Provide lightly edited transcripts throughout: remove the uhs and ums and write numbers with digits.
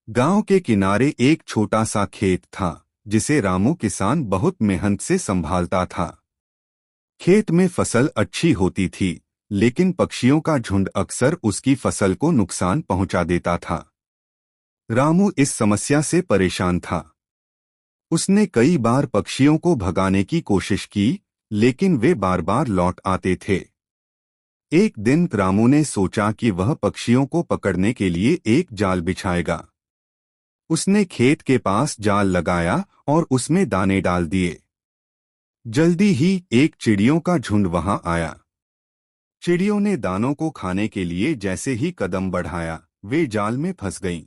गांव के किनारे एक छोटा सा खेत था जिसे रामू किसान बहुत मेहनत से संभालता था। खेत में फसल अच्छी होती थी, लेकिन पक्षियों का झुंड अक्सर उसकी फसल को नुकसान पहुंचा देता था। रामू इस समस्या से परेशान था। उसने कई बार पक्षियों को भगाने की कोशिश की, लेकिन वे बार बार लौट आते थे। एक दिन रामू ने सोचा कि वह पक्षियों को पकड़ने के लिए एक जाल बिछाएगा। उसने खेत के पास जाल लगाया और उसमें दाने डाल दिए। जल्दी ही एक चिड़ियों का झुंड वहां आया। चिड़ियों ने दानों को खाने के लिए जैसे ही कदम बढ़ाया, वे जाल में फंस गईं।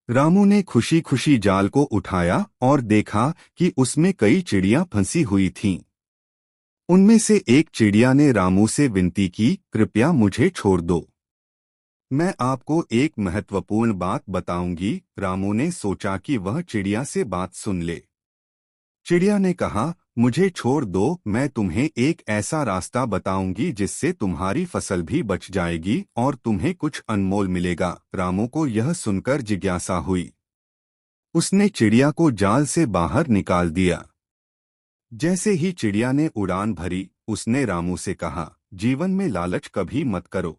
रामू ने खुशी खुशी जाल को उठाया और देखा कि उसमें कई चिड़ियां फंसी हुई थीं। उनमें से एक चिड़िया ने रामू से विनती की, कृपया मुझे छोड़ दो, मैं आपको एक महत्वपूर्ण बात बताऊंगी। रामू ने सोचा कि वह चिड़िया से बात सुन ले। चिड़िया ने कहा, मुझे छोड़ दो, मैं तुम्हें एक ऐसा रास्ता बताऊंगी जिससे तुम्हारी फसल भी बच जाएगी और तुम्हें कुछ अनमोल मिलेगा। रामू को यह सुनकर जिज्ञासा हुई। उसने चिड़िया को जाल से बाहर निकाल दिया। जैसे ही चिड़िया ने उड़ान भरी, उसने रामू से कहा, जीवन में लालच कभी मत करो।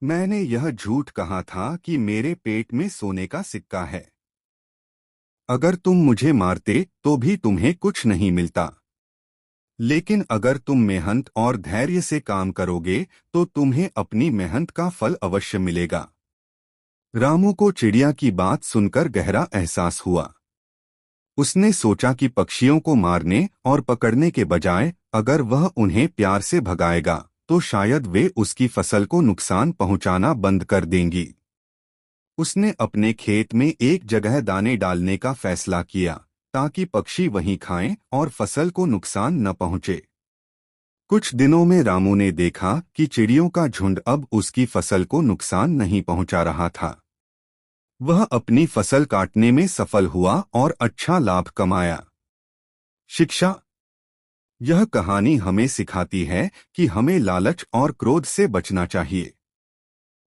मैंने यह झूठ कहा था कि मेरे पेट में सोने का सिक्का है। अगर तुम मुझे मारते तो भी तुम्हें कुछ नहीं मिलता, लेकिन अगर तुम मेहनत और धैर्य से काम करोगे तो तुम्हें अपनी मेहनत का फल अवश्य मिलेगा। रामू को चिड़िया की बात सुनकर गहरा एहसास हुआ। उसने सोचा कि पक्षियों को मारने और पकड़ने के बजाय अगर वह उन्हें प्यार से भगाएगा तो शायद वे उसकी फसल को नुकसान पहुंचाना बंद कर देंगी। उसने अपने खेत में एक जगह दाने डालने का फैसला किया ताकि पक्षी वहीं खाएं और फसल को नुकसान न पहुंचे। कुछ दिनों में रामू ने देखा कि चिड़ियों का झुंड अब उसकी फसल को नुकसान नहीं पहुंचा रहा था। वह अपनी फसल काटने में सफल हुआ और अच्छा लाभ कमाया। शिक्षा। यह कहानी हमें सिखाती है कि हमें लालच और क्रोध से बचना चाहिए।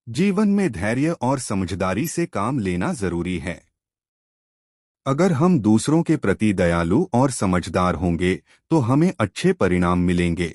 जीवन में धैर्य और समझदारी से काम लेना जरूरी है। अगर हम दूसरों के प्रति दयालु और समझदार होंगे तो हमें अच्छे परिणाम मिलेंगे।